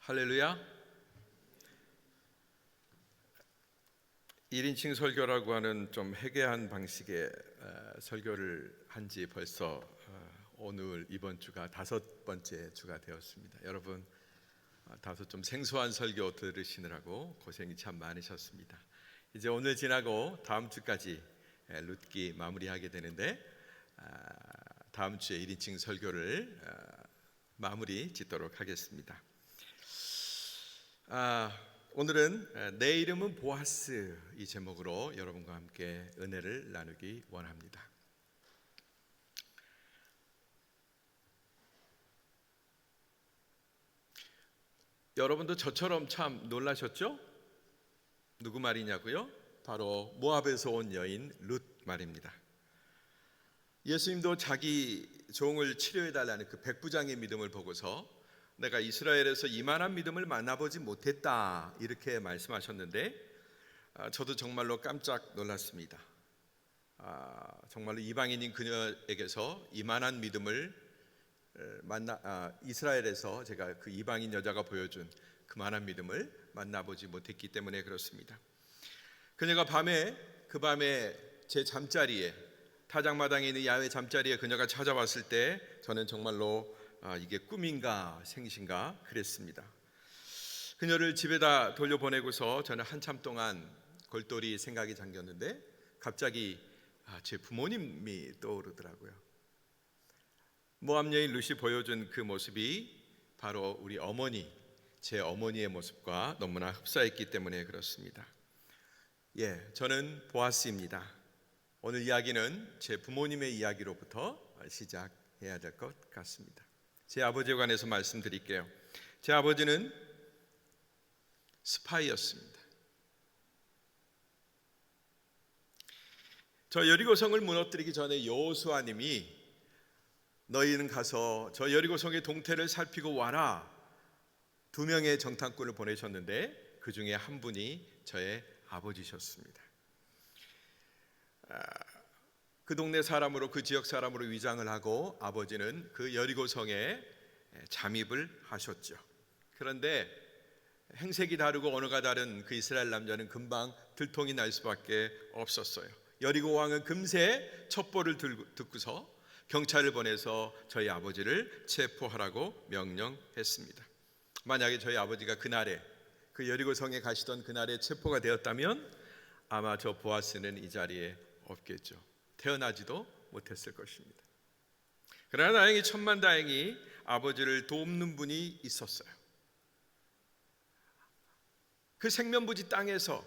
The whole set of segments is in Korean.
할렐루야. 1인칭 설교라고 하는 좀 해괴한 방식의 설교를 한 지 벌써 오늘 이번 주가 5번째 주가 되었습니다. 여러분 다소 좀 생소한 설교 들으시느라고 고생이 참 많으셨습니다. 이제 오늘 지나고 다음 주까지 룻기 마무리하게 되는데 다음 주에 1인칭 설교를 마무리 짓도록 하겠습니다. 오늘은 내 이름은 보아스 이 제목으로 여러분과 함께 은혜를 나누기 원합니다. 여러분도 저처럼 참 놀라셨죠? 누구 말이냐고요? 바로 모압에서 온 여인 룻 말입니다. 예수님도 자기 종을 치료해달라는 그 백부장의 믿음을 보고서 내가 이스라엘에서 이만한 믿음을 만나보지 못했다 이렇게 말씀하셨는데 저도 정말로 깜짝 놀랐습니다. 정말로 이방인인 그녀에게서 이만한 믿음을 이스라엘에서 제가 그 이방인 여자가 보여준 그만한 믿음을 만나보지 못했기 때문에 그렇습니다. 그녀가 그 밤에 제 잠자리에 타작마당에 있는 야외 잠자리에 그녀가 찾아왔을 때 저는 정말로 이게 꿈인가 생신가 그랬습니다. 그녀를 집에다 돌려보내고서 저는 한참 동안 골똘히 생각이 잠겼는데 갑자기 제 부모님이 떠오르더라고요. 모압 여인 룻이 보여준 그 모습이 바로 우리 어머니, 제 어머니의 모습과 너무나 흡사했기 때문에 그렇습니다. 저는 보아스입니다. 오늘 이야기는 제 부모님의 이야기로부터 시작해야 될 것 같습니다. 제 아버지에 관해서 말씀드릴게요. 제 아버지는 스파이였습니다. 저 여리고성을 무너뜨리기 전에 여호수아님이 너희는 가서 저 여리고성의 동태를 살피고 와라 2명의 정탐꾼을 보내셨는데 그 중에 한 분이 저의 아버지셨습니다. 그 동네 사람으로 그 지역 사람으로 위장을 하고 아버지는 그 여리고성에 잠입을 하셨죠. 그런데 행색이 다르고 언어가 다른 그 이스라엘 남자는 금방 들통이 날 수밖에 없었어요. 여리고 왕은 금세 첩보를 듣고서 경찰을 보내서 저희 아버지를 체포하라고 명령했습니다. 만약에 저희 아버지가 그날에 그 여리고성에 가시던 그날에 체포가 되었다면 아마 저 보아스는 이 자리에 없겠죠. 태어나지도 못했을 것입니다. 그러나 다행히 천만다행히 아버지를 돕는 분이 있었어요. 그 생면부지 땅에서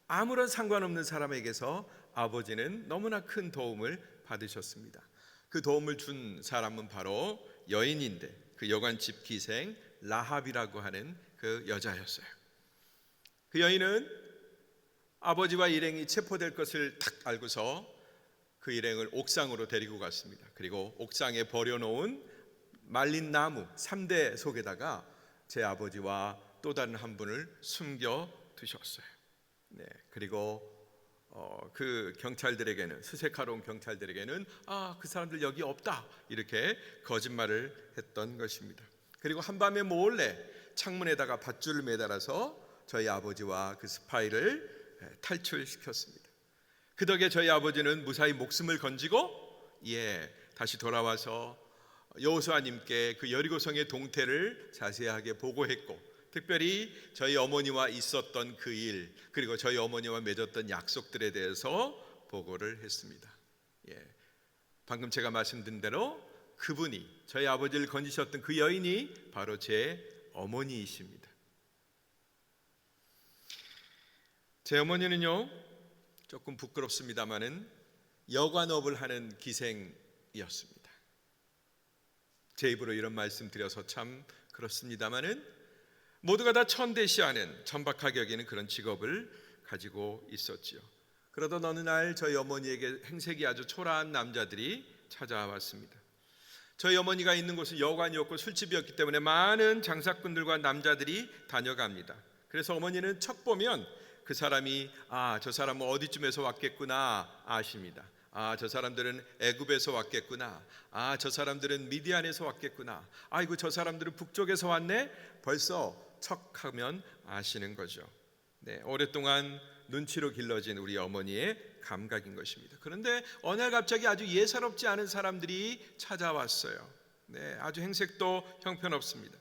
아무런 상관없는 사람에게서 아버지는 너무나 큰 도움을 받으셨습니다. 그 도움을 준 사람은 바로 여인인데 그 여관집 기생 라합이라고 하는 그 여자였어요. 그 여인은 아버지와 일행이 체포될 것을 탁 알고서 그 일행을 옥상으로 데리고 갔습니다. 그리고 옥상에 버려놓은 말린 나무 3대 속에다가 제 아버지와 또 다른 한 분을 숨겨 두셨어요. 그리고 그 경찰들에게는 수색하러 온 경찰들에게는 그 사람들 여기 없다 이렇게 거짓말을 했던 것입니다. 그리고 한밤에 몰래 창문에다가 밧줄을 매달아서 저희 아버지와 그 스파이를 탈출시켰습니다. 그 덕에 저희 아버지는 무사히 목숨을 건지고 다시 돌아와서 여호수아님께 그 여리고성의 동태를 자세하게 보고했고 특별히 저희 어머니와 있었던 그 일 그리고 저희 어머니와 맺었던 약속들에 대해서 보고를 했습니다. 방금 제가 말씀드린 대로 그분이 저희 아버지를 건지셨던 그 여인이 바로 제 어머니이십니다. 제 어머니는요 조금 부끄럽습니다마는 여관업을 하는 기생이었습니다. 제 입으로 이런 말씀 드려서 참 그렇습니다마는 모두가 다 천대시하는 천박하게 여기는 그런 직업을 가지고 있었지요. 그러던 어느 날 저희 어머니에게 행색이 아주 초라한 남자들이 찾아왔습니다. 저희 어머니가 있는 곳은 여관이었고 술집이었기 때문에 많은 장사꾼들과 남자들이 다녀갑니다. 그래서 어머니는 척 보면 그 사람이 저 사람은 어디쯤에서 왔겠구나 아십니다. 아, 저 사람들은 애굽에서 왔겠구나. 아, 저 사람들은 미디안에서 왔겠구나. 아이고, 저 사람들은 북쪽에서 왔네. 벌써 척하면 아시는 거죠. 네, 오랫동안 눈치로 길러진 우리 어머니의 감각인 것입니다. 그런데 어느 날 갑자기 아주 예사롭지 않은 사람들이 찾아왔어요. 네, 아주 행색도 형편없습니다.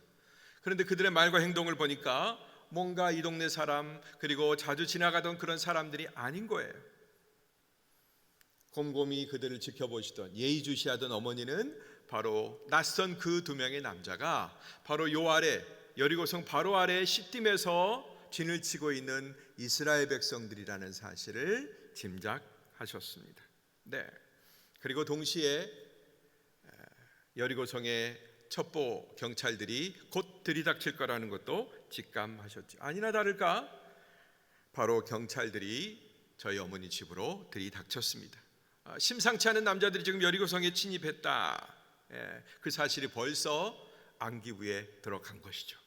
그런데 그들의 말과 행동을 보니까 뭔가 이 동네 사람, 그리고 자주 지나가던 그런 사람들이 아닌 거예요. 곰곰이 그들을 지켜보시던 예의주시하던 어머니는 바로 낯선 그 두 명의 남자가 바로 요 아래, 여리고성 바로 아래 시딤에서 진을 치고 있는 이스라엘 백성들이라는 사실을 짐작하셨습니다. 네. 그리고 동시에 여리고성의 첩보 경찰들이 곧 들이닥칠 거라는 것도 직감하셨죠. 아니나 다를까 바로 경찰들이 저희 어머니 집으로 들이닥쳤습니다. 심상치 않은 남자들이 지금 여리고성에 침입했다. 그 사실이 벌써 안기부에 들어간 것이죠.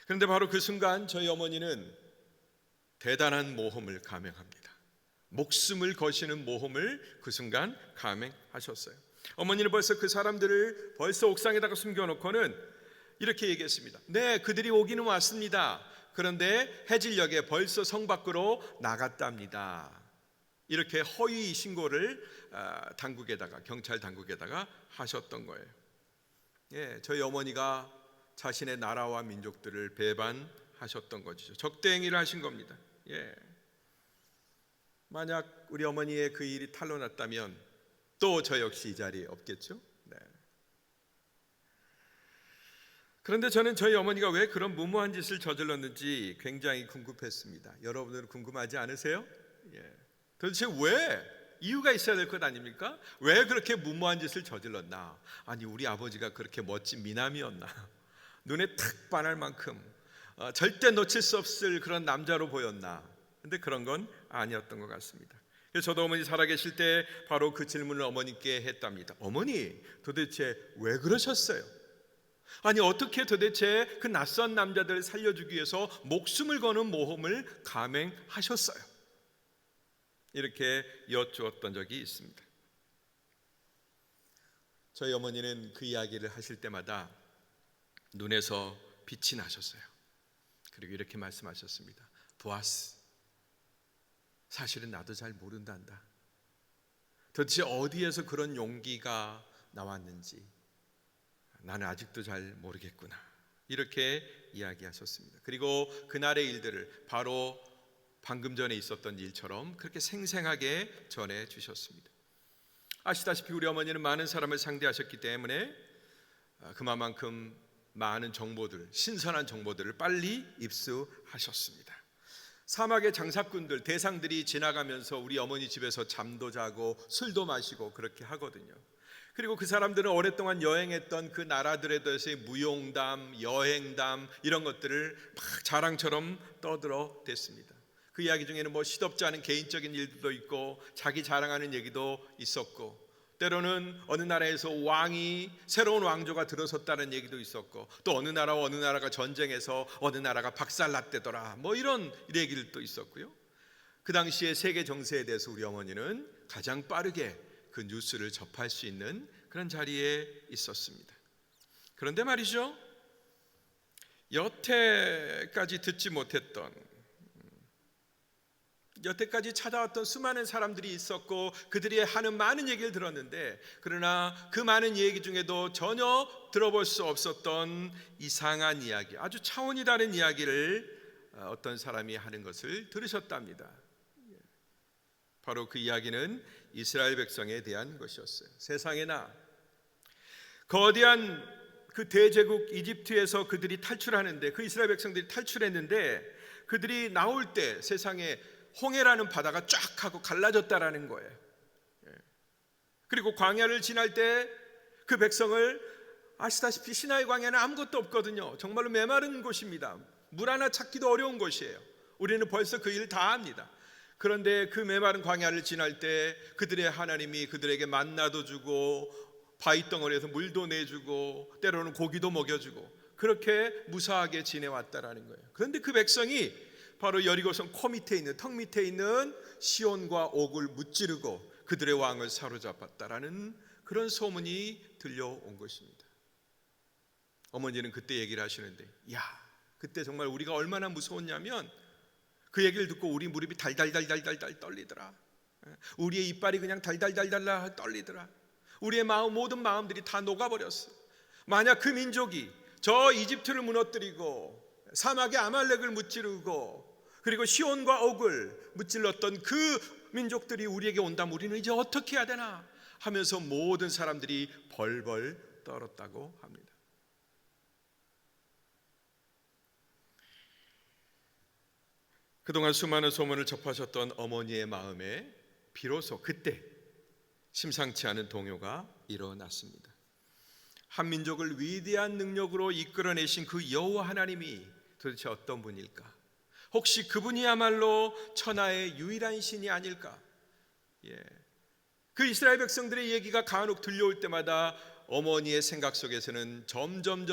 그런데 바로 그 순간 저희 어머니는 대단한 모험을 감행합니다. 목숨을 거시는 모험을 그 순간 감행하셨어요. 어머니는 벌써 그 사람들을 벌써 옥상에다가 숨겨놓고는 이렇게 얘기했습니다. 네, 그들이 오기는 왔습니다. 그런데 해질녘에 벌써 성 밖으로 나갔답니다. 이렇게 허위 신고를 당국에다가, 경찰 당국에다가 하셨던 거예요. 예, 저희 어머니가 자신의 나라와 민족들을 배반하셨던 거죠. 적대행위를 하신 겁니다. 예. 만약 우리 어머니의 그 일이 탄로났다면 또 저 역시 이 자리에 없겠죠. 네. 그런데 저는 저희 어머니가 왜 그런 무모한 짓을 저질렀는지 굉장히 궁금했습니다. 여러분들은 궁금하지 않으세요? 예. 도대체 왜? 이유가 있어야 될 것 아닙니까? 왜 그렇게 무모한 짓을 저질렀나? 아니, 우리 아버지가 그렇게 멋진 미남이었나? 눈에 탁 반할 만큼 절대 놓칠 수 없을 그런 남자로 보였나? 근데 그런 건 아니었던 것 같습니다. 그래서 저도 어머니 살아계실 때 바로 그 질문을 어머니께 했답니다. 어머니, 도대체 왜 그러셨어요? 아니, 어떻게 도대체 그 낯선 남자들을 살려주기 위해서 목숨을 거는 모험을 감행하셨어요? 이렇게 여쭈었던 적이 있습니다. 저희 어머니는 그 이야기를 하실 때마다 눈에서 빛이 나셨어요. 그리고 이렇게 말씀하셨습니다. 보아스, 사실은 나도 잘 모른단다. 도대체 어디에서 그런 용기가 나왔는지 나는 아직도 잘 모르겠구나. 이렇게 이야기하셨습니다. 그리고 그날의 일들을 바로 방금 전에 있었던 일처럼 그렇게 생생하게 전해 주셨습니다. 아시다시피 우리 어머니는 많은 사람을 상대하셨기 때문에 그만큼 많은 정보들, 신선한 정보들을 빨리 입수하셨습니다. 사막의 장사꾼들, 대상들이 지나가면서 우리 어머니 집에서 잠도 자고 술도 마시고 그렇게 하거든요. 그리고 그 사람들은 오랫동안 여행했던 그 나라들에 대해서의 무용담, 여행담 이런 것들을 막 자랑처럼 떠들어댔습니다. 그 이야기 중에는 뭐 시덥지 않은 개인적인 일도 있고 자기 자랑하는 얘기도 있었고, 때로는 어느 나라에서 왕이 새로운 왕조가 들어섰다는 얘기도 있었고, 또 어느 나라와 어느 나라가 전쟁해서 어느 나라가 박살났대더라, 뭐 이런 얘기들도 있었고요. 그 당시에 세계 정세에 대해서 우리 어머니는 가장 빠르게 그 뉴스를 접할 수 있는 그런 자리에 있었습니다. 그런데 말이죠, 여태까지 듣지 못했던, 여태까지 찾아왔던 수많은 사람들이 있었고 그들이 하는 많은 얘기를 들었는데, 그러나 그 많은 얘기 중에도 전혀 들어볼 수 없었던 이상한 이야기, 아주 차원이 다른 이야기를 어떤 사람이 하는 것을 들으셨답니다. 바로 그 이야기는 이스라엘 백성에 대한 것이었어요. 세상에나 거대한 그 대제국 이집트에서 그들이 탈출하는데, 그 이스라엘 백성들이 탈출했는데 그들이 나올 때 세상에 홍해라는 바다가 쫙 하고 갈라졌다라는 거예요. 그리고 광야를 지날 때 그 백성을, 아시다시피 시나이 광야는 아무것도 없거든요. 정말로 메마른 곳입니다. 물 하나 찾기도 어려운 곳이에요. 우리는 벌써 그 일을 다 압니다. 그런데 그 메마른 광야를 지날 때 그들의 하나님이 그들에게 만나도 주고 바위덩어리에서 물도 내주고 때로는 고기도 먹여주고 그렇게 무사하게 지내왔다라는 거예요. 그런데 그 백성이 바로 여리고성 코 밑에 있는 턱 밑에 있는 시온과 옥을 무찌르고 그들의 왕을 사로잡았다라는 그런 소문이 들려온 것입니다. 어머니는 그때 얘기를 하시는데, 야, 그때 정말 우리가 얼마나 무서웠냐면 그 얘기를 듣고 우리 무릎이 달달달달달달 떨리더라. 우리의 이빨이 그냥 달달달달달 떨리더라. 우리의 모든 마음들이 다 녹아버렸어. 만약 그 민족이 저 이집트를 무너뜨리고 사막의 아말렉을 무찌르고 그리고 시온과 옥을 무찔렀던 그 민족들이 우리에게 온다면 우리는 이제 어떻게 해야 되나 하면서 모든 사람들이 벌벌 떨었다고 합니다. 그동안 수많은 소문을 접하셨던 어머니의 마음에 비로소 그때 심상치 않은 동요가 일어났습니다. 한 민족을 위대한 능력으로 이끌어내신 그 여호와 하나님이 도대체 어떤 분일까? 혹시 그분이야말로 천하의 유일한 신이 아닐까? 그 이스라엘 백성들의 얘기가 간혹 들려올 때마다 어머니의 생각 속에서는 점점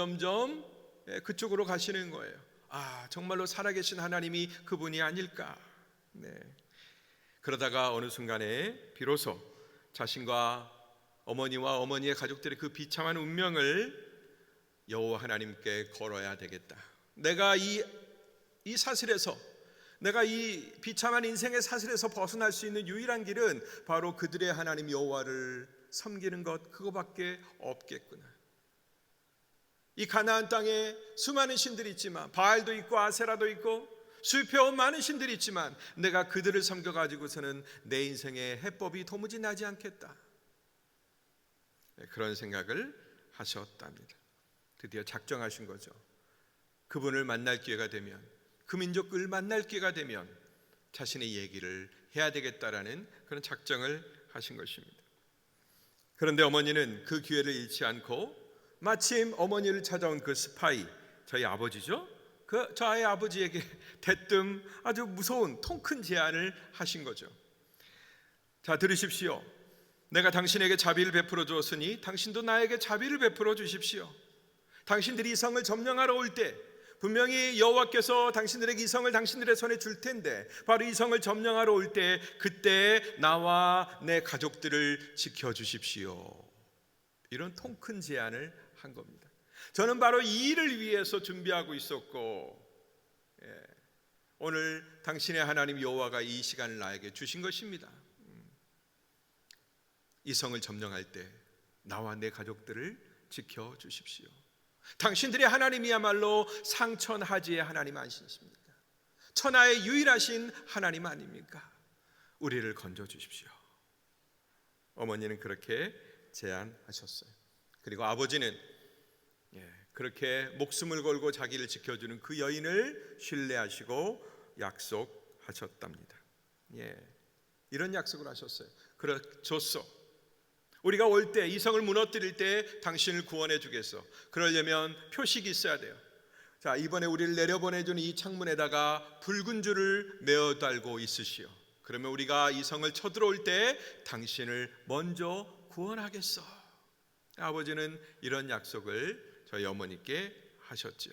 그쪽으로 가시는 거예요. 아, 정말로 살아계신 하나님이 그분이 아닐까? 그러다가 어느 순간에 비로소 자신과 어머니와 어머니의 가족들의 그 비참한 운명을 여호와 하나님께 걸어야 되겠다. 내가 이 사슬에서, 내가 이 비참한 인생의 사슬에서 벗어날 수 있는 유일한 길은 바로 그들의 하나님 여호와를 섬기는 것, 그거밖에 없겠구나. 이 가나안 땅에 수많은 신들이 있지만, 바알도 있고 아세라도 있고 수입해온 많은 신들이 있지만 내가 그들을 섬겨가지고서는 내 인생의 해법이 도무지 나지 않겠다. 그런 생각을 하셨답니다. 드디어 작정하신 거죠. 그분을 만날 기회가 되면, 그 민족을 만날 기회가 되면 자신의 얘기를 해야 되겠다라는 그런 작정을 하신 것입니다. 그런데 어머니는 그 기회를 잃지 않고 마침 어머니를 찾아온 그 스파이, 저희 아버지죠? 저희 아버지에게 대뜸 아주 무서운 통 큰 제안을 하신 거죠. 자, 들으십시오. 내가 당신에게 자비를 베풀어 주었으니 당신도 나에게 자비를 베풀어 주십시오. 당신들이 이성을 점령하러 올 때 분명히 여호와께서 당신들에게 이성을 당신들의 손에 줄 텐데, 바로 이성을 점령하러 올 때 그때 나와 내 가족들을 지켜주십시오. 이런 통 큰 제안을 한 겁니다. 저는 바로 이 일을 위해서 준비하고 있었고, 오늘 당신의 하나님 여호와가 이 시간을 나에게 주신 것입니다. 이성을 점령할 때 나와 내 가족들을 지켜주십시오. 당신들의 하나님이야말로 상천하지의 하나님 아니십니까? 천하의 유일하신 하나님 아닙니까? 우리를 건져주십시오. 어머니는 그렇게 제안하셨어요. 그리고 아버지는 그렇게 목숨을 걸고 자기를 지켜주는 그 여인을 신뢰하시고 약속하셨답니다. 이런 약속을 하셨어요. 그렇소서, 우리가 올 때, 이성을 무너뜨릴 때 당신을 구원해 주겠어. 그러려면 표식이 있어야 돼요. 자, 이번에 우리를 내려보내주는 이 창문에다가 붉은 줄을 메어 달고 있으시오. 그러면 우리가 이성을 쳐들어올 때 당신을 먼저 구원하겠어. 아버지는 이런 약속을 저희 어머니께 하셨죠.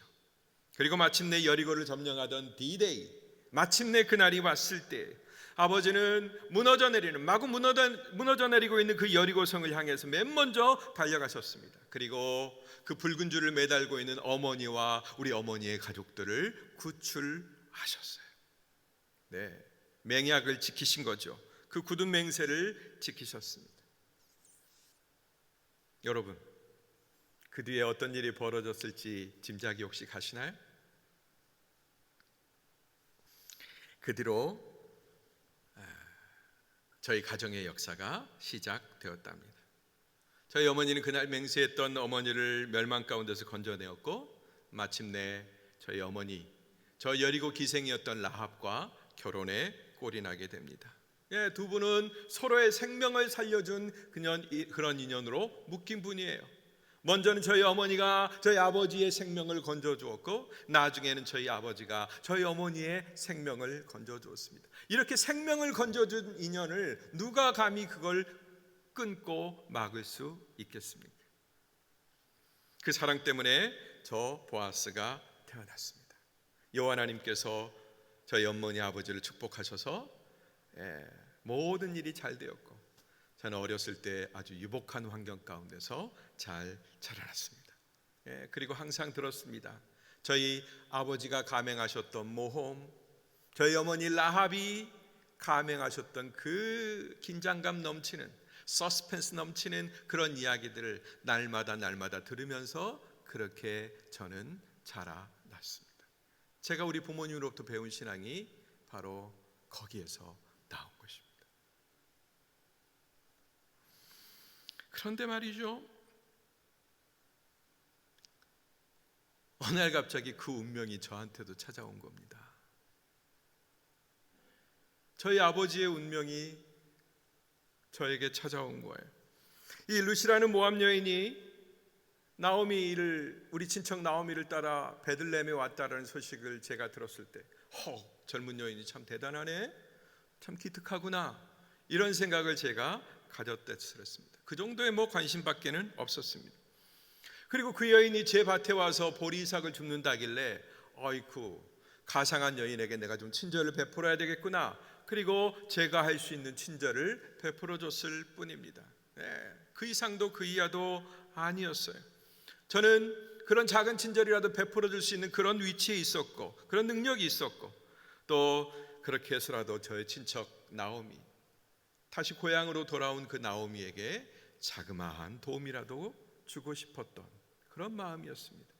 그리고 마침내 여리고를 점령하던 D-Day, 마침내 그날이 왔을 때 아버지는 마구 무너져 내리고 있는 그 여리고성을 향해서 맨 먼저 달려가셨습니다. 그리고 그 붉은 줄을 매달고 있는 어머니와 우리 어머니의 가족들을 구출하셨어요. 맹약을 지키신 거죠. 그 굳은 맹세를 지키셨습니다. 여러분, 그 뒤에 어떤 일이 벌어졌을지 짐작이 혹시 가시나요? 그 뒤로 저희 가정의 역사가 시작되었답니다. 저희 어머니는 그날 맹세했던 어머니를 멸망 가운데서 건져내었고, 마침내 저희 어머니, 저 여리고 기생이었던 라합과 결혼에 꼴이 나게 됩니다. 두 분은 서로의 생명을 살려준 그런 인연으로 묶인 분이에요. 먼저는 저희 어머니가 저희 아버지의 생명을 건져주었고, 나중에는 저희 아버지가 저희 어머니의 생명을 건져주었습니다. 이렇게 생명을 건져준 인연을 누가 감히 그걸 끊고 막을 수 있겠습니까? 그 사랑 때문에 저 보아스가 태어났습니다. 여호와 하나님께서 저희 어머니 아버지를 축복하셔서 모든 일이 잘 되었고, 저는 어렸을 때 아주 유복한 환경 가운데서 잘 자라났습니다. 그리고 항상 들었습니다. 저희 아버지가 감행하셨던 모험, 저희 어머니 라합이 감행하셨던 그 긴장감 넘치는, 서스펜스 넘치는 그런 이야기들을 날마다 들으면서 그렇게 저는 자라났습니다. 제가 우리 부모님으로부터 배운 신앙이 바로 거기에서 나온 것입니다. 그런데 말이죠, 어느 날 갑자기 그 운명이 저한테도 찾아온 겁니다. 저희 아버지의 운명이 저에게 찾아온 거예요. 이 루시라는 모압 여인이 나오미를, 우리 친척 나오미를 따라 베들레헴에 왔다라는 소식을 제가 들었을 때, 젊은 여인이 참 대단하네, 참 기특하구나, 이런 생각을 제가 가졌댔습니다. 그 정도의 관심밖에는 없었습니다. 그리고 그 여인이 제 밭에 와서 보리삭을 줍는다길래, 어이쿠, 가상한 여인에게 내가 좀 친절을 베풀어야 되겠구나. 그리고 제가 할 수 있는 친절을 베풀어 줬을 뿐입니다. 그 이상도 그 이하도 아니었어요. 저는 그런 작은 친절이라도 베풀어 줄 수 있는 그런 위치에 있었고, 그런 능력이 있었고, 또 그렇게 해서라도 저의 친척 나오미, 다시 고향으로 돌아온 그 나오미에게 자그마한 도움이라도 주고 싶었던 그런 마음이었습니다.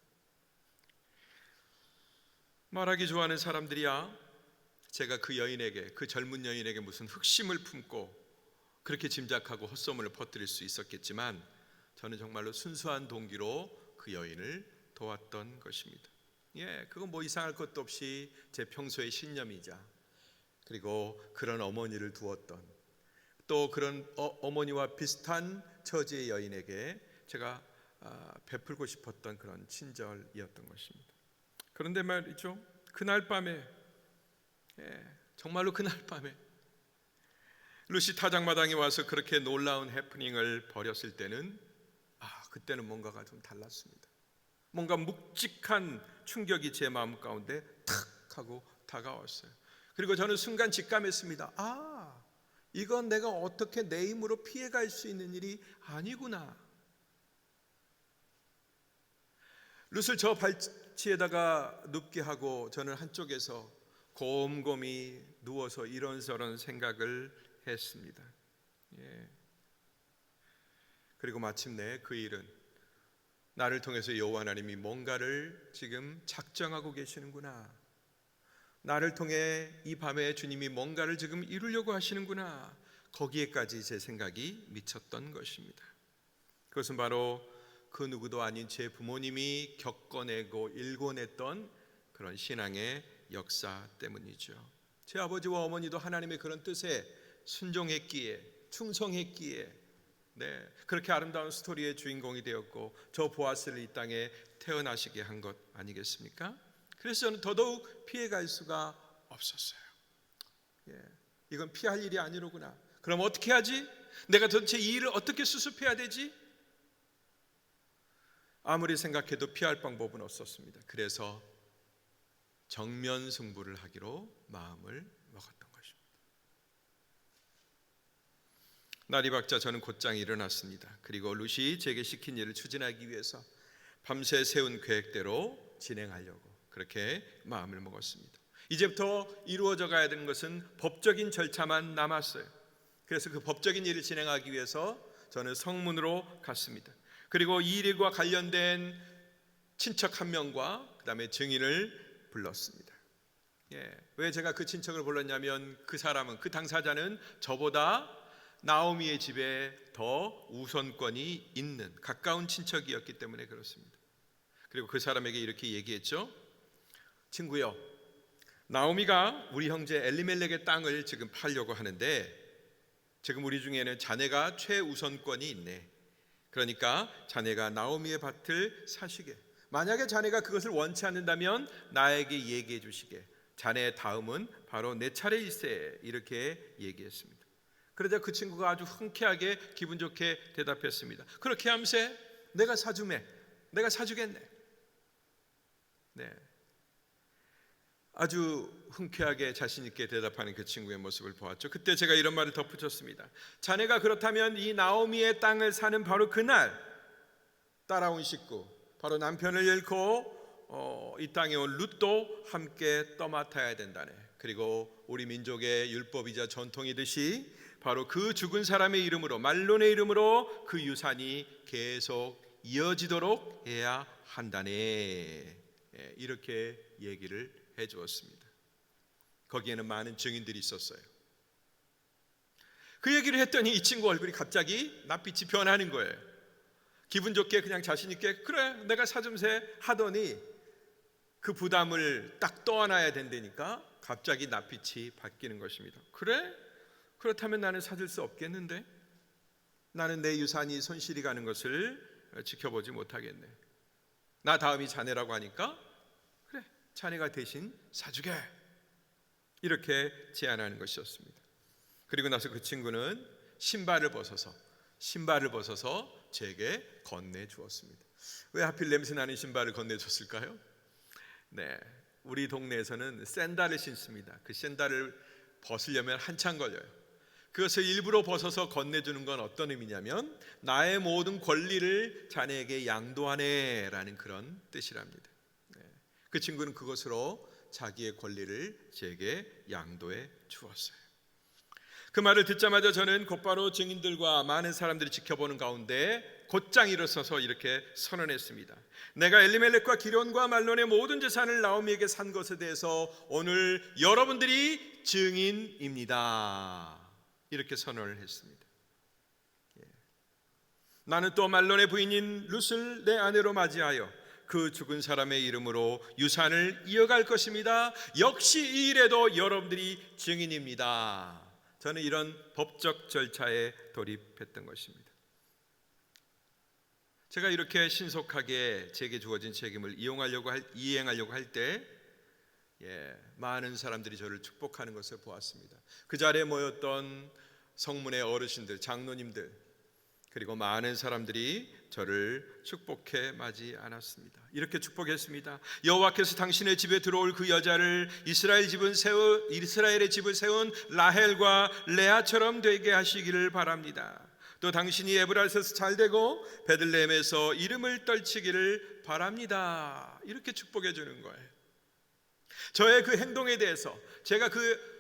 말하기 좋아하는 사람들이야 제가 그 여인에게, 그 젊은 여인에게 무슨 흑심을 품고 그렇게 짐작하고 헛소문을 퍼뜨릴 수 있었겠지만, 저는 정말로 순수한 동기로 그 여인을 도왔던 것입니다. 그건 이상할 것도 없이 제 평소의 신념이자, 그리고 그런 어머니를 두었던, 또 그런 어머니와 비슷한 처지의 여인에게 제가 베풀고 싶었던 그런 친절이었던 것입니다. 그런데 말이죠, 그날 밤에, 정말로 그날 밤에 루시 타작마당에 와서 그렇게 놀라운 해프닝을 벌였을 때는, 그때는 뭔가가 좀 달랐습니다. 뭔가 묵직한 충격이 제 마음 가운데 탁 하고 다가왔어요. 그리고 저는 순간 직감했습니다. 이건 내가 어떻게 내 힘으로 피해갈 수 있는 일이 아니구나. 룻을 저 발치에다가 눕게 하고 저는 한쪽에서 곰곰이 누워서 이런저런 생각을 했습니다. 그리고 마침내 그 일은 나를 통해서 여호와 하나님이 뭔가를 지금 작정하고 계시는구나, 나를 통해 이 밤에 주님이 뭔가를 지금 이루려고 하시는구나, 거기에까지 제 생각이 미쳤던 것입니다. 그것은 바로 그 누구도 아닌 제 부모님이 겪어내고 일궈냈던 그런 신앙의 역사 때문이죠. 제 아버지와 어머니도 하나님의 그런 뜻에 순종했기에, 충성했기에 그렇게 아름다운 스토리의 주인공이 되었고, 저 보아스를 이 땅에 태어나시게 한 것 아니겠습니까? 그래서 저는 더더욱 피해갈 수가 없었어요. 이건 피할 일이 아니로구나. 그럼 어떻게 하지? 내가 도대체 이 일을 어떻게 수습해야 되지? 아무리 생각해도 피할 방법은 없었습니다. 그래서 정면 승부를 하기로 마음을 먹었던 것입니다. 날이 밝자 저는 곧장 일어났습니다. 그리고 룻이 제게 시킨 일을 추진하기 위해서 밤새 세운 계획대로 진행하려고 그렇게 마음을 먹었습니다. 이제부터 이루어져 가야 되는 것은 법적인 절차만 남았어요. 그래서 그 법적인 일을 진행하기 위해서 저는 성문으로 갔습니다. 그리고 이 일과 관련된 친척 한 명과 그 다음에 증인을 불렀습니다. 왜 제가 그 친척을 불렀냐면, 그 사람은, 그 당사자는 저보다 나오미의 집에 더 우선권이 있는 가까운 친척이었기 때문에 그렇습니다. 그리고 그 사람에게 이렇게 얘기했죠. 친구요, 나오미가 우리 형제 엘리멜렉의 땅을 지금 팔려고 하는데, 지금 우리 중에는 자네가 최우선권이 있네. 그러니까 자네가 나오미의 밭을 사시게, 만약에 자네가 그것을 원치 않는다면 나에게 얘기해 주시게, 자네의 다음은 바로 내 차례일세, 이렇게 얘기했습니다. 그러자 그 친구가 아주 흔쾌하게 기분 좋게 대답했습니다. 그렇게 하면서 내가 사주겠네. 아주 흔쾌하게 자신 있게 대답하는 그 친구의 모습을 보았죠. 그때 제가 이런 말을 덧붙였습니다. 자네가 그렇다면 이 나오미의 땅을 사는 바로 그날 따라온 식구, 바로 남편을 잃고 이 땅에 온 룻도 함께 떠맡아야 된다네. 그리고 우리 민족의 율법이자 전통이듯이 바로 그 죽은 사람의 이름으로, 말론의 이름으로 그 유산이 계속 이어지도록 해야 한다네. 이렇게 얘기를 해 주었습니다. 거기에는 많은 증인들이 있었어요. 그 얘기를 했더니 이 친구 얼굴이 갑자기 낯빛이 변하는 거예요. 기분 좋게 그냥 자신 있게 그래 내가 사줌세 하더니 그 부담을 딱 떠안아야 된다니까 갑자기 낯빛이 바뀌는 것입니다. 그래? 그렇다면 나는 사줄 수 없겠는데? 나는 내 유산이 손실이 가는 것을 지켜보지 못하겠네. 나 다음이 자네라고 하니까 그래 자네가 대신 사주게, 이렇게 제안하는 것이었습니다. 그리고 나서 그 친구는 신발을 벗어서 제게 건네주었습니다. 왜 하필 냄새나는 신발을 건네줬을까요? 네, 우리 동네에서는 샌들을 신습니다. 그 샌들을 벗으려면 한참 걸려요. 그것을 일부러 벗어서 건네주는 건 어떤 의미냐면 나의 모든 권리를 자네에게 양도하네 라는 그런 뜻이랍니다. 네, 그 친구는 그것으로 자기의 권리를 제게 양도해 주었어요. 그 말을 듣자마자 저는 곧바로 증인들과 많은 사람들이 지켜보는 가운데 곧장 일어서서 이렇게 선언했습니다. 내가 엘리멜렉과 기론과 말론의 모든 재산을 나오미에게 산 것에 대해서 오늘 여러분들이 증인입니다. 이렇게 선언을 했습니다. 나는 또 말론의 부인인 룻을 내 아내로 맞이하여 그 죽은 사람의 이름으로 유산을 이어갈 것입니다. 역시 이 일에도 여러분들이 증인입니다. 저는 이런 법적 절차에 돌입했던 것입니다. 제가 이렇게 신속하게 제게 주어진 책임을 이행하려고 할 때 많은 사람들이 저를 축복하는 것을 보았습니다. 그 자리에 모였던 성문의 어르신들, 장로님들, 그리고 많은 사람들이 저를 축복해 맞이 않았습니다. 이렇게 축복했습니다. 여호와께서 당신의 집에 들어올 그 여자를 이스라엘의 집을 세운 라헬과 레아처럼 되게 하시기를 바랍니다. 또 당신이 에브라스에서 잘되고 베들레헴에서 이름을 떨치기를 바랍니다. 이렇게 축복해 주는 거예요. 저의 그 행동에 대해서 제가 그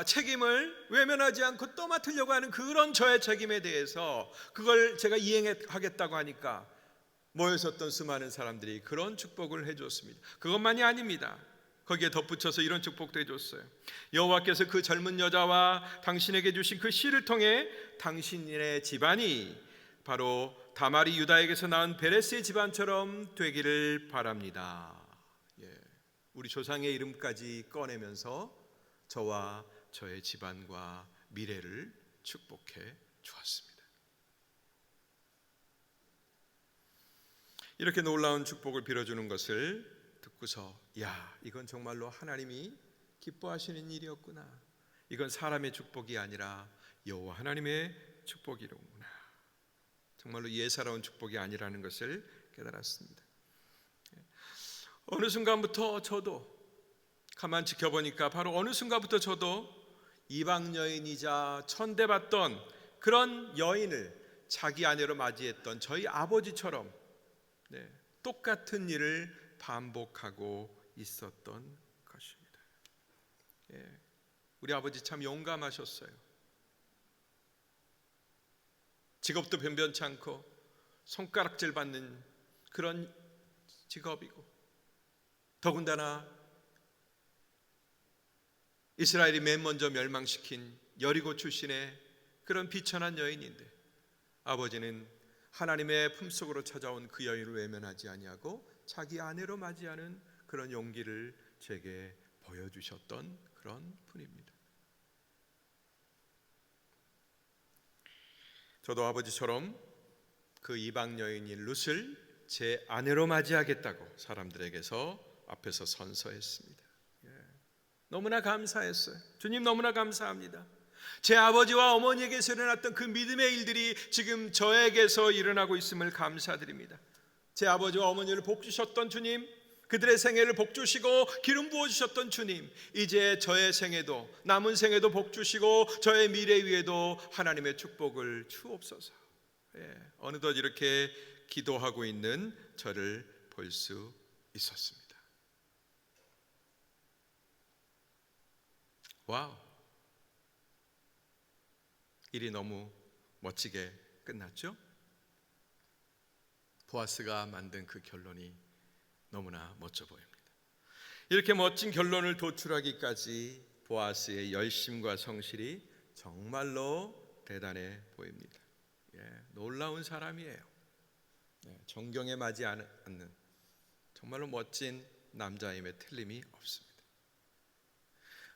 책임을 외면하지 않고 떠맡으려고 하는 그런 저의 책임에 대해서 그걸 제가 이행하겠다고 하니까 모여섰던 수많은 사람들이 그런 축복을 해줬습니다. 그것만이 아닙니다. 거기에 덧붙여서 이런 축복도 해줬어요. 여호와께서 그 젊은 여자와 당신에게 주신 그 씨를 통해 당신의 집안이 바로 다말이 유다에게서 낳은 베레스의 집안처럼 되기를 바랍니다. 우리 조상의 이름까지 꺼내면서 저와 저의 집안과 미래를 축복해 주었습니다. 이렇게 놀라운 축복을 빌어주는 것을 듣고서 이건 정말로 하나님이 기뻐하시는 일이었구나. 이건 사람의 축복이 아니라 여호와 하나님의 축복이로구나. 정말로 예사로운 축복이 아니라는 것을 깨달았습니다. 어느 순간부터 저도 가만 지켜보니까 바로 어느 순간부터 저도 이방 여인이자 천대받던 그런 여인을 자기 아내로 맞이했던 저희 아버지처럼 똑같은 일을 반복하고 있었던 것입니다. 우리 아버지 참 용감하셨어요. 직업도 변변치 않고 손가락질 받는 그런 직업이고 더군다나 이스라엘이 맨 먼저 멸망시킨 여리고 출신의 그런 비천한 여인인데 아버지는 하나님의 품속으로 찾아온 그 여인을 외면하지 아니하고 자기 아내로 맞이하는 그런 용기를 제게 보여주셨던 그런 분입니다. 저도 아버지처럼 그 이방 여인인 룻을 제 아내로 맞이하겠다고 사람들에게서 앞에서 선서했습니다. 너무나 감사했어요. 주님 너무나 감사합니다. 제 아버지와 어머니에게서 일어났던 그 믿음의 일들이 지금 저에게서 일어나고 있음을 감사드립니다. 제 아버지와 어머니를 복 주셨던 주님, 그들의 생애를 복 주시고 기름 부어 주셨던 주님, 이제 저의 생애도 남은 생애도 복 주시고 저의 미래 위에도 하나님의 축복을 주옵소서. 어느덧 이렇게 기도하고 있는 저를 볼 수 있었습니다. 와우, 일이 너무 멋지게 끝났죠? 보아스가 만든 그 결론이 너무나 멋져 보입니다. 이렇게 멋진 결론을 도출하기까지 보아스의 열심과 성실이 정말로 대단해 보입니다. 놀라운 사람이에요. 존경에 맞지 않는 정말로 멋진 남자임에 틀림이 없습니다.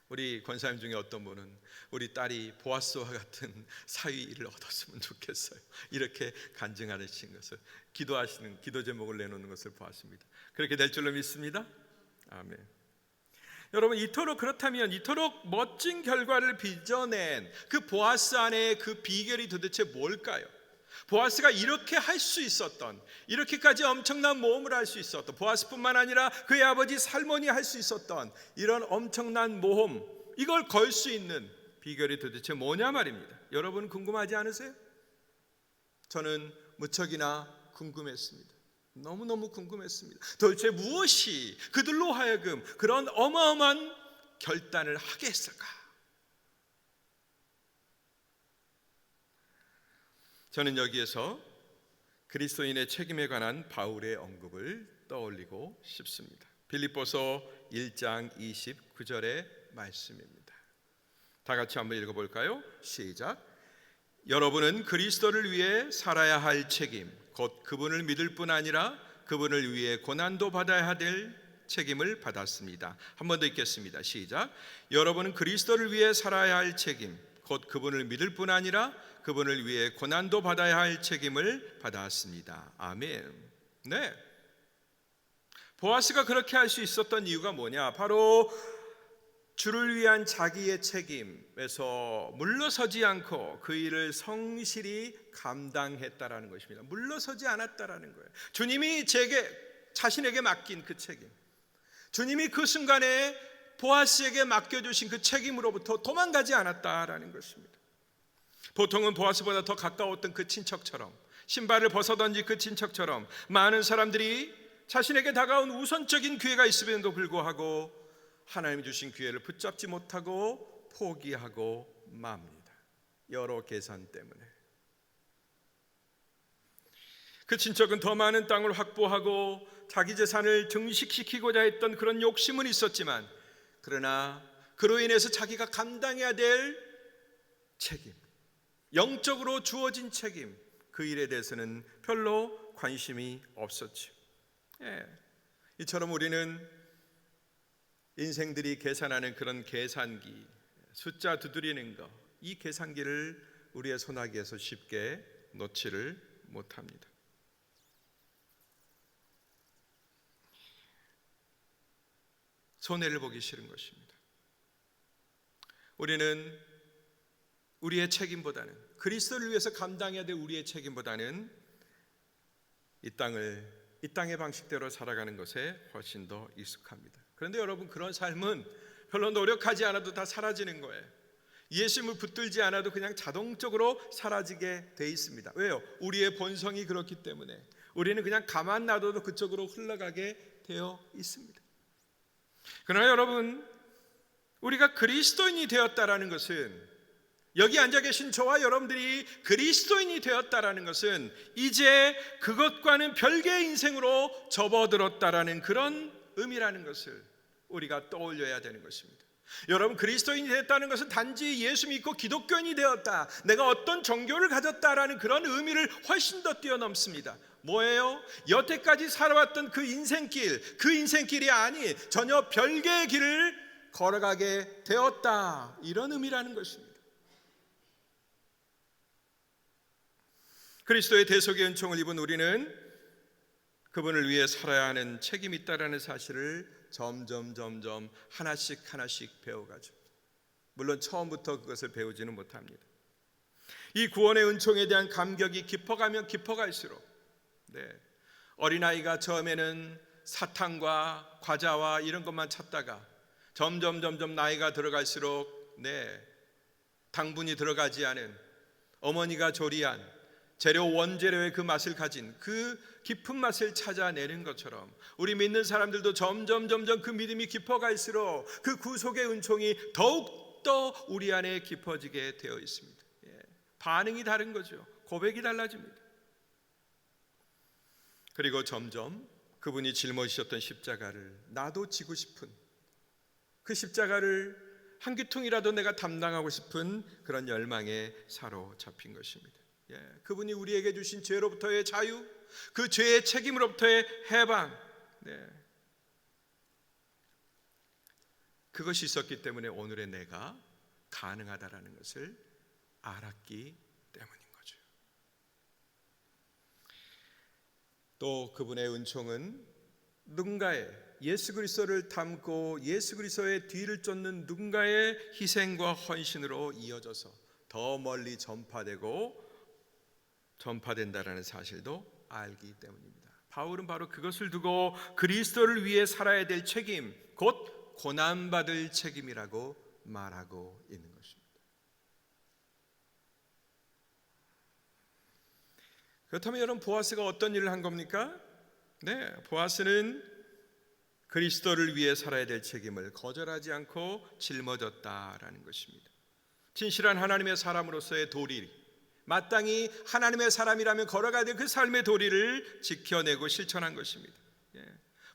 우리 권사님 중에 어떤 분은 우리 딸이 보아스와 같은 사위를 얻었으면 좋겠어요, 이렇게 간증하신 것을, 기도하시는 기도 제목을 내놓는 것을 보았습니다. 그렇게 될 줄로 믿습니다. 아멘. 여러분, 그렇다면 이토록 멋진 결과를 빚어낸 그 보아스 안에 그 비결이 도대체 뭘까요? 보아스가 이렇게 할 수 있었던, 이렇게까지 엄청난 모험을 할 수 있었던, 보아스뿐만 아니라 그의 아버지 살몬이 할 수 있었던 이런 엄청난 모험, 이걸 걸 수 있는 비결이 도대체 뭐냐 말입니다. 여러분 궁금하지 않으세요? 저는 무척이나 궁금했습니다. 너무너무 궁금했습니다. 도대체 무엇이 그들로 하여금 그런 어마어마한 결단을 하게 했을까? 저는 여기에서 그리스도인의 책임에 관한 바울의 언급을 떠올리고 싶습니다. 빌립보서 1장 29절의 말씀입니다. 다 같이 한번 읽어볼까요? 시작. 여러분은 그리스도를 위해 살아야 할 책임, 곧 그분을 믿을 뿐 아니라 그분을 위해 고난도 받아야 될 책임을 받았습니다. 한 번 더 읽겠습니다. 시작. 여러분은 그리스도를 위해 살아야 할 책임, 곧 그분을 믿을 뿐 아니라 그분을 위해 고난도 받아야 할 책임을 받았습니다. 아멘. 네. 보아스가 그렇게 할 수 있었던 이유가 뭐냐? 바로 주를 위한 자기의 책임에서 물러서지 않고 그 일을 성실히 감당했다라는 것입니다. 물러서지 않았다라는 거예요. 주님이 자신에게 맡긴 그 책임, 주님이 그 순간에 보아스에게 맡겨주신 그 책임으로부터 도망가지 않았다라는 것입니다. 보통은 보아스보다 더 가까웠던 그 친척처럼, 신발을 벗어던진 그 친척처럼 많은 사람들이 자신에게 다가온 우선적인 기회가 있음에도 불구하고 하나님 주신 기회를 붙잡지 못하고 포기하고 맙니다. 여러 계산 때문에. 그 친척은 더 많은 땅을 확보하고 자기 재산을 증식시키고자 했던 그런 욕심은 있었지만, 그러나 그로 인해서 자기가 감당해야 될 책임, 영적으로 주어진 책임, 그 일에 대해서는 별로 관심이 없었죠. 이처럼 우리는 인생들이 계산하는 그런 계산기, 숫자 두드리는 거, 이 계산기를 우리의 손아귀에서 쉽게 놓지를 못합니다. 손해를 보기 싫은 것입니다. 우리는 우리의 책임보다는, 그리스도를 위해서 감당해야 될 우리의 책임보다는 이 땅의 방식대로 살아가는 것에 훨씬 더 익숙합니다. 그런데 여러분, 그런 삶은 별로 노력하지 않아도 다 사라지는 거예요. 예수님을 붙들지 않아도 그냥 자동적으로 사라지게 돼 있습니다. 왜요? 우리의 본성이 그렇기 때문에 우리는 그냥 가만 놔둬도 그쪽으로 흘러가게 되어 있습니다. 그러나 여러분, 우리가 그리스도인이 되었다라는 것은, 여기 앉아 계신 저와 여러분들이 그리스도인이 되었다라는 것은 이제 그것과는 별개의 인생으로 접어들었다라는 그런 의미라는 것을 우리가 떠올려야 되는 것입니다. 여러분, 그리스도인이 됐다는 것은 단지 예수 믿고 기독교인이 되었다, 내가 어떤 종교를 가졌다라는 그런 의미를 훨씬 더 뛰어넘습니다. 뭐예요? 여태까지 살아왔던 그 인생길이 아닌 전혀 별개의 길을 걸어가게 되었다, 이런 의미라는 것입니다. 그리스도의 대속의 은총을 입은 우리는 그분을 위해 살아야 하는 책임이 있다라는 사실을 점점 하나씩 배워가죠. 물론 처음부터 그것을 배우지는 못합니다. 이 구원의 은총에 대한 감격이 깊어가면 깊어갈수록, 어린아이가 처음에는 사탕과 과자와 이런 것만 찾다가 점점 나이가 들어갈수록 당분이 들어가지 않은 어머니가 조리한 재료 원재료의 그 맛을 가진 그 깊은 맛을 찾아내는 것처럼 우리 믿는 사람들도 점점 그 믿음이 깊어갈수록 그 구속의 은총이 더욱더 우리 안에 깊어지게 되어 있습니다. 반응이 다른 거죠. 고백이 달라집니다. 그리고 점점 그분이 짊어지셨던 십자가를 나도 지고 싶은, 그 십자가를 한 귀퉁이라도 내가 담당하고 싶은 그런 열망에 사로잡힌 것입니다. 그분이 우리에게 주신 죄로부터의 자유, 그 죄의 책임으로부터의 해방, 그것이 있었기 때문에 오늘의 내가 가능하다라는 것을 알았기 때문인 거죠. 또 그분의 은총은 누군가의, 예수 그리스도를 닮고 예수 그리스도의 뒤를 쫓는 누군가의 희생과 헌신으로 이어져서 더 멀리 전파된다라는 사실도 알기 때문입니다. 바울은 바로 그것을 두고 그리스도를 위해 살아야 될 책임, 곧 고난받을 책임이라고 말하고 있는 것입니다. 그렇다면 여러분, 보아스가 어떤 일을 한 겁니까? 보아스는 그리스도를 위해 살아야 될 책임을 거절하지 않고 짊어졌다라는 것입니다. 진실한 하나님의 사람으로서의 도리, 마땅히 하나님의 사람이라면 걸어가야 될 그 삶의 도리를 지켜내고 실천한 것입니다.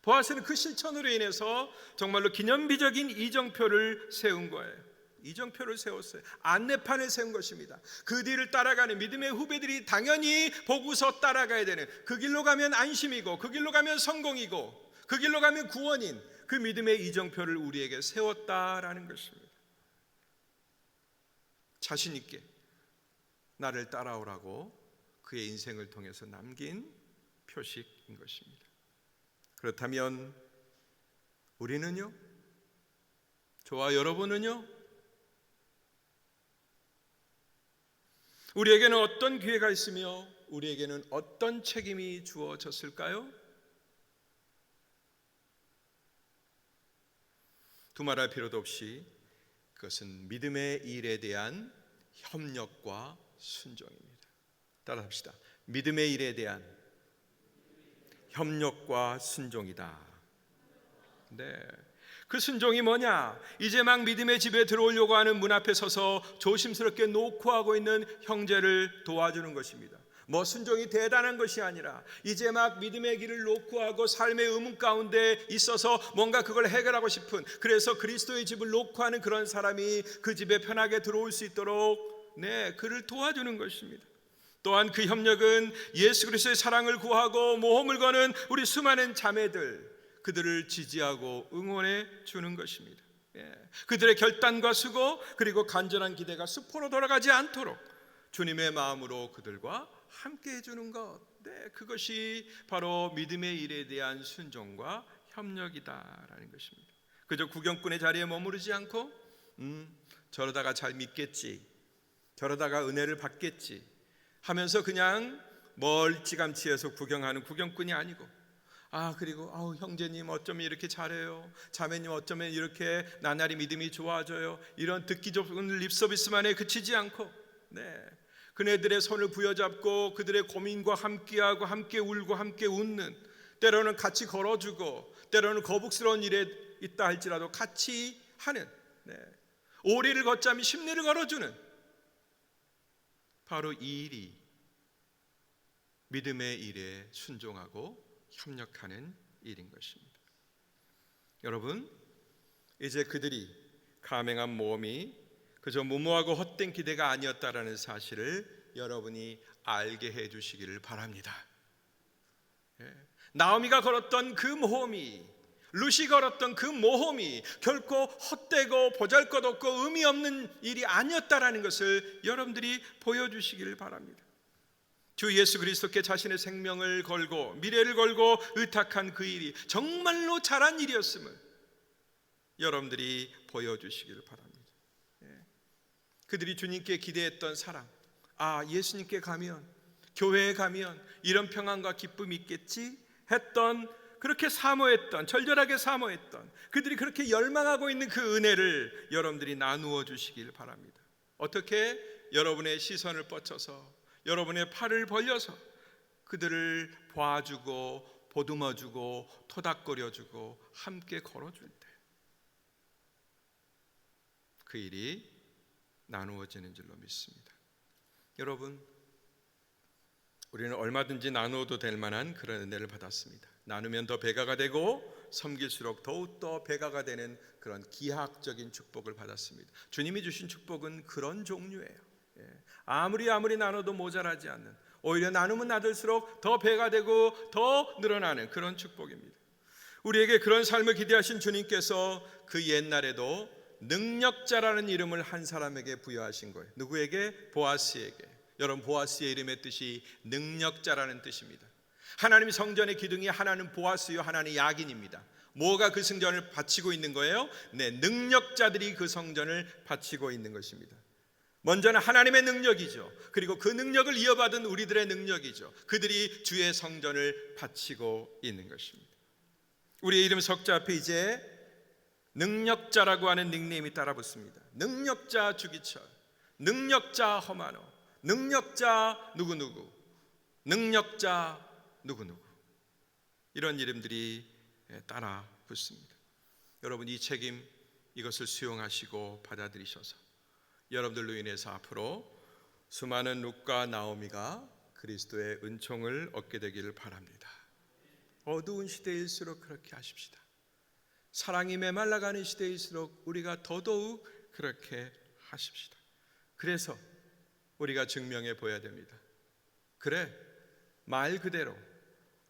보아스는 그 실천으로 인해서 정말로 기념비적인 이정표를 세운 거예요. 이정표를 세웠어요. 안내판을 세운 것입니다. 그 뒤를 따라가는 믿음의 후배들이 당연히 보고서 따라가야 되는, 그 길로 가면 안심이고 그 길로 가면 성공이고 그 길로 가면 구원인 그 믿음의 이정표를 우리에게 세웠다라는 것입니다. 자신 있게 나를 따라오라고 그의 인생을 통해서 남긴 표식인 것입니다. 그렇다면 우리는요? 저와 여러분은요? 우리에게는 어떤 기회가 있으며 우리에게는 어떤 책임이 주어졌을까요? 두말할 필요도 없이 그것은 믿음의 일에 대한 협력과 순종입니다. 따라합시다. 믿음의 일에 대한 협력과 순종이다. 그 순종이 뭐냐? 이제 막 믿음의 집에 들어오려고 하는 문 앞에 서서 조심스럽게 노크하고 있는 형제를 도와주는 것입니다. 순종이 대단한 것이 아니라 이제 막 믿음의 길을 노크하고 삶의 의문 가운데 있어서 뭔가 그걸 해결하고 싶은, 그래서 그리스도의 집을 노크하는 그런 사람이 그 집에 편하게 들어올 수 있도록 그를 도와주는 것입니다. 또한 그 협력은 예수 그리스도의 사랑을 구하고 모험을 거는 우리 수많은 자매들, 그들을 지지하고 응원해 주는 것입니다. 그들의 결단과 수고 그리고 간절한 기대가 수포로 돌아가지 않도록 주님의 마음으로 그들과 함께 해주는 것, 그것이 바로 믿음의 일에 대한 순종과 협력이다라는 것입니다. 그저 구경꾼의 자리에 머무르지 않고 저러다가 잘 믿겠지, 저러다가 은혜를 받겠지 하면서 그냥 멀찌감치해서 구경하는 구경꾼이 아니고, 그리고 형제님 어쩌면 이렇게 잘해요, 자매님 어쩌면 이렇게 나날이 믿음이 좋아져요, 이런 듣기 좋은 립서비스만에 그치지 않고 그네들의 손을 부여잡고 그들의 고민과 함께하고 함께 울고 함께 웃는, 때로는 같이 걸어주고 때로는 거북스러운 일에 있다 할지라도 같이 하는, 오리를 걷자면 십리를 걸어주는, 바로 이 일이 믿음의 일에 순종하고 협력하는 일인 것입니다. 여러분, 이제 그들이 감행한 모험이 그저 무모하고 헛된 기대가 아니었다라는 사실을 여러분이 알게 해 주시기를 바랍니다. 나오미가 걸었던 그 모험이, 룻이 걸었던 그 모험이 결코 헛되고 보잘것없고 의미 없는 일이 아니었다라는 것을 여러분들이 보여주시기를 바랍니다. 주 예수 그리스도께 자신의 생명을 걸고 미래를 걸고 의탁한 그 일이 정말로 잘한 일이었음을 여러분들이 보여주시기를 바랍니다. 그들이 주님께 기대했던 사랑, 예수님께 가면, 교회에 가면 이런 평안과 기쁨이 있겠지 했던 그렇게 사모했던, 절절하게 사모했던, 그들이 그렇게 열망하고 있는 그 은혜를 여러분들이 나누어 주시길 바랍니다. 어떻게? 여러분의 시선을 뻗쳐서, 여러분의 팔을 벌려서 그들을 봐주고 보듬어주고 토닥거려주고 함께 걸어줄 때 그 일이 나누어지는 줄로 믿습니다. 여러분, 우리는 얼마든지 나누어도 될 만한 그런 은혜를 받았습니다. 나누면 더 배가가 되고 섬길수록 더욱더 배가가 되는 그런 기하학적인 축복을 받았습니다. 주님이 주신 축복은 그런 종류예요. 아무리 나눠도 모자라지 않는, 오히려 나누면 나눌수록 더 배가 되고 더 늘어나는 그런 축복입니다. 우리에게 그런 삶을 기대하신 주님께서 그 옛날에도 능력자라는 이름을 한 사람에게 부여하신 거예요. 누구에게? 보아스에게. 여러분, 보아스의 이름의 뜻이 능력자라는 뜻입니다. 하나님의 성전의 기둥이 하나는 보아스요, 하나는 야긴입니다. 뭐가 그 성전을 바치고 있는 거예요? 네, 능력자들이 그 성전을 바치고 있는 것입니다. 먼저는 하나님의 능력이죠. 그리고 그 능력을 이어받은 우리들의 능력이죠. 그들이 주의 성전을 바치고 있는 것입니다. 우리의 이름 석자 앞에 이제 능력자라고 하는 닉네임이 따라붙습니다. 능력자 주기철, 능력자 허만호, 능력자 누구누구, 능력자 누구누구, 이런 이름들이 따라 붙습니다. 여러분, 이 책임, 이것을 수용하시고 받아들이셔서 여러분들로 인해서 앞으로 수많은 룻과 나오미가 그리스도의 은총을 얻게 되기를 바랍니다. 어두운 시대일수록 그렇게 하십시다. 사랑이 메말라가는 시대일수록 우리가 더더욱 그렇게 하십시다. 그래서 우리가 증명해 보여야 됩니다. 그래, 말 그대로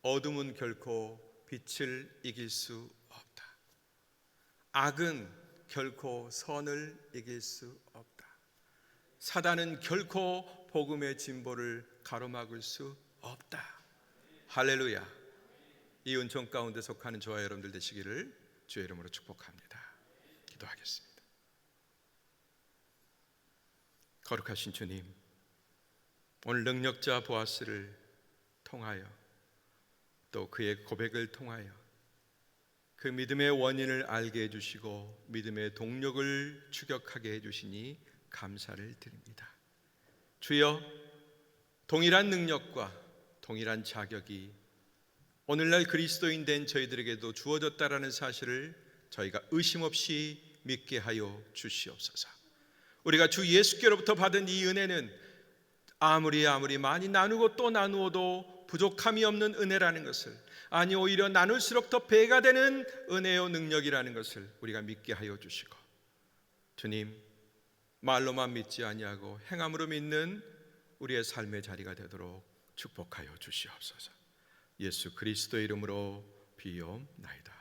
어둠은 결코 빛을 이길 수 없다. 악은 결코 선을 이길 수 없다. 사단은 결코 복음의 진보를 가로막을 수 없다. 할렐루야. 이 은총 가운데 속하는 저와 여러분들 되시기를 주의 이름으로 축복합니다. 기도하겠습니다. 거룩하신 주님, 오늘 능력자 보아스를 통하여 또 그의 고백을 통하여 그 믿음의 원인을 알게 해주시고 믿음의 동력을 추격하게 해주시니 감사를 드립니다. 주여, 동일한 능력과 동일한 자격이 오늘날 그리스도인 된 저희들에게도 주어졌다라는 사실을 저희가 의심 없이 믿게 하여 주시옵소서. 우리가 주 예수께로부터 받은 이 은혜는 아무리 많이 나누고 또 나누어도 부족함이 없는 은혜라는 것을, 아니 오히려 나눌수록 더 배가 되는 은혜요 능력이라는 것을 우리가 믿게 하여 주시고, 주님, 말로만 믿지 아니하고 행함으로 믿는 우리의 삶의 자리가 되도록 축복하여 주시옵소서. 예수 그리스도의 이름으로 비옵나이다.